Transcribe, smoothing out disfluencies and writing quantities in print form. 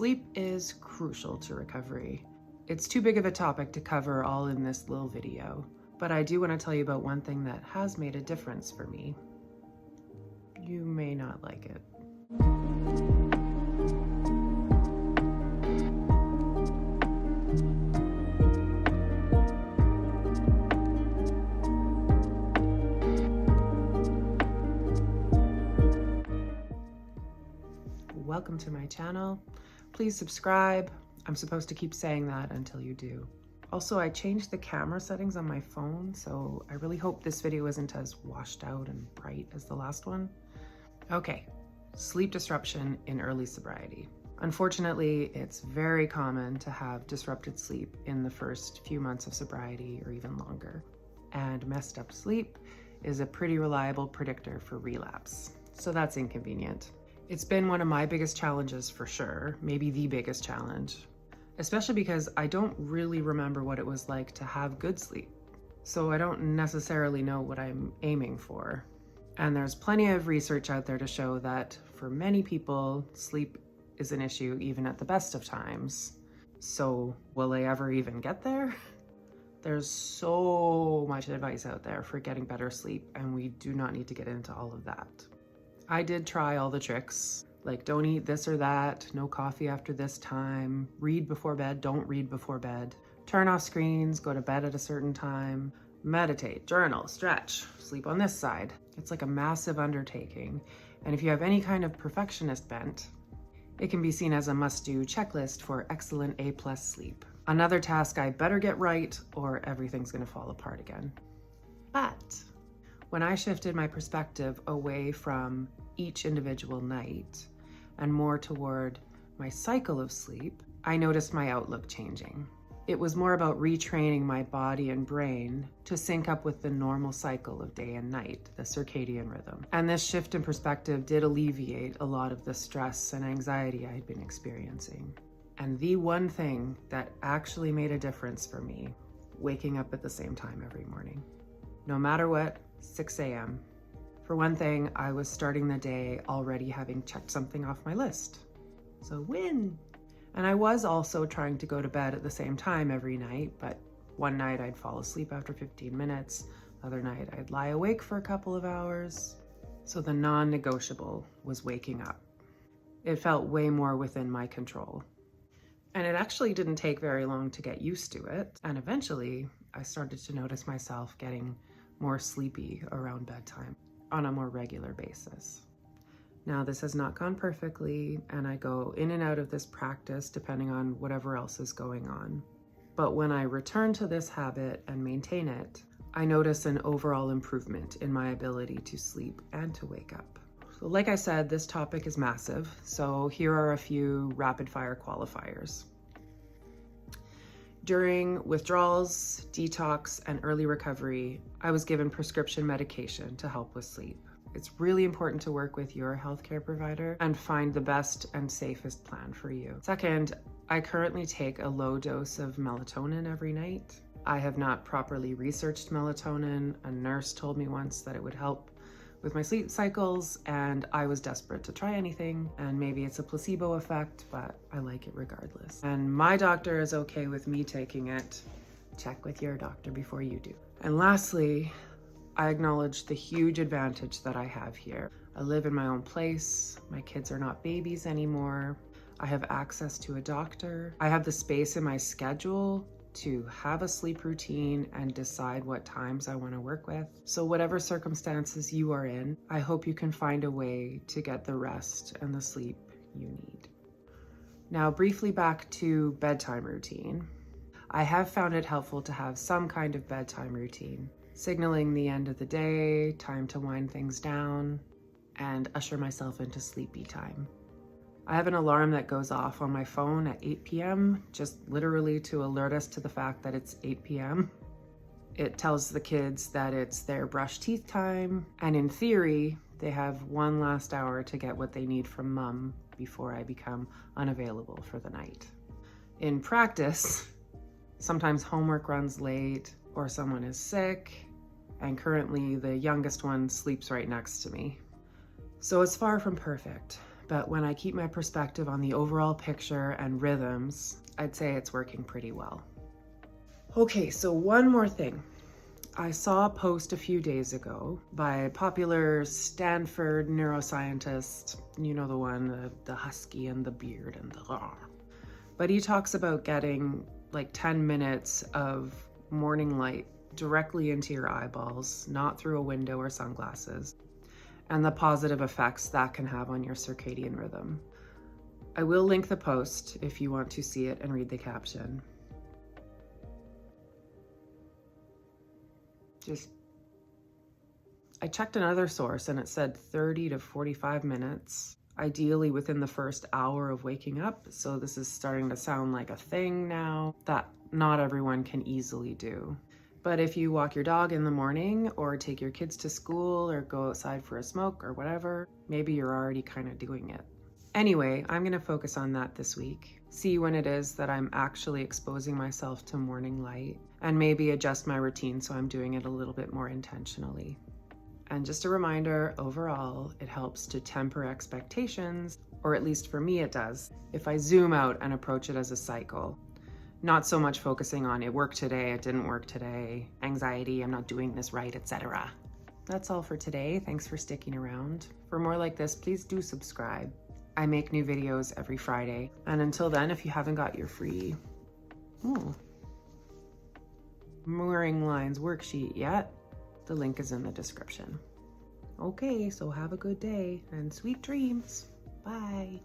Sleep is crucial to recovery. It's too big of a topic to cover all in this little video, but I do want to tell you about one thing that has made a difference for me. You may not like it. Welcome to my channel. Please subscribe. I'm supposed to keep saying that until you do. Also, I changed the camera settings on my phone, so I really hope this video isn't as washed out and bright as the last one. Okay, sleep disruption in early sobriety. Unfortunately, it's very common to have disrupted sleep in the first few months of sobriety or even longer. And messed up sleep is a pretty reliable predictor for relapse, so that's inconvenient. It's been one of my biggest challenges for sure, maybe the biggest challenge, especially because I don't really remember what it was like to have good sleep. So I don't necessarily know what I'm aiming for. And there's plenty of research out there to show that for many people, sleep is an issue even at the best of times. So will they ever even get there? There's so much advice out there for getting better sleep, and we do not need to get into all of that. I did try all the tricks, like don't eat this or that, no coffee after this time, read before bed, don't read before bed, turn off screens, go to bed at a certain time, meditate, journal, stretch, sleep on this side. It's like a massive undertaking. And if you have any kind of perfectionist bent, it can be seen as a must-do checklist for excellent A+ sleep. Another task I better get right or everything's gonna fall apart again. But when I shifted my perspective away from each individual night and more toward my cycle of sleep, I noticed my outlook changing. It was more about retraining my body and brain to sync up with the normal cycle of day and night, the circadian rhythm. And this shift in perspective did alleviate a lot of the stress and anxiety I had been experiencing. And the one thing that actually made a difference for me, waking up at the same time every morning. No matter what, 6 a.m. For one thing, I was starting the day already having checked something off my list. So win! And I was also trying to go to bed at the same time every night, but one night I'd fall asleep after 15 minutes, other night I'd lie awake for a couple of hours. So the non-negotiable was waking up. It felt way more within my control. And it actually didn't take very long to get used to it. And eventually I started to notice myself getting more sleepy around bedtime on a more regular basis. Now, this has not gone perfectly, and I go in and out of this practice depending on whatever else is going on. But when I return to this habit and maintain it, I notice an overall improvement in my ability to sleep and to wake up. So like I said, this topic is massive, so here are a few rapid fire qualifiers. During withdrawals, detox, and early recovery, I was given prescription medication to help with sleep. It's really important to work with your healthcare provider and find the best and safest plan for you. Second, I currently take a low dose of melatonin every night. I have not properly researched melatonin. A nurse told me once that it would help with my sleep cycles, and I was desperate to try anything, and maybe it's a placebo effect, but I like it regardless. And my doctor is okay with me taking it. Check with your doctor before you do. And lastly, I acknowledge the huge advantage that I have here. I live in my own place. My kids are not babies anymore. I have access to a doctor. I have the space in my schedule to have a sleep routine and decide what times I want to work with. So whatever circumstances you are in, I hope you can find a way to get the rest and the sleep you need. Now, briefly back to bedtime routine. I have found it helpful to have some kind of bedtime routine, signaling the end of the day, time to wind things down, and usher myself into sleepy time. I have an alarm that goes off on my phone at 8 p.m., just literally to alert us to the fact that it's 8 p.m. It tells the kids that it's their brush teeth time, and in theory, they have one last hour to get what they need from mom before I become unavailable for the night. In practice, sometimes homework runs late or someone is sick, and currently the youngest one sleeps right next to me. So it's far from perfect, But when I keep my perspective on the overall picture and rhythms, I'd say it's working pretty well. Okay, so one more thing. I saw a post a few days ago by a popular Stanford neuroscientist, you know the one, the husky and the beard and the... But he talks about getting like 10 minutes of morning light directly into your eyeballs, not through a window or sunglasses, and the positive effects that can have on your circadian rhythm. I will link the post if you want to see it and read the caption. I checked another source and it said 30 to 45 minutes, ideally within the first hour of waking up. So this is starting to sound like a thing now that not everyone can easily do. But if you walk your dog in the morning or take your kids to school or go outside for a smoke or whatever, maybe you're already kind of doing it. Anyway, I'm going to focus on that this week. See when it is that I'm actually exposing myself to morning light and maybe adjust my routine so I'm doing it a little bit more intentionally. And just a reminder, overall, it helps to temper expectations, or at least for me it does, if I zoom out and approach it as a cycle. Not so much focusing on it worked today, it didn't work today, anxiety, I'm not doing this right, etc. That's all for today. Thanks for sticking around. For more like this, please do subscribe. I make new videos every Friday. And until then, if you haven't got your free mooring lines worksheet yet, the link is in the description. Okay, so have a good day and sweet dreams. Bye.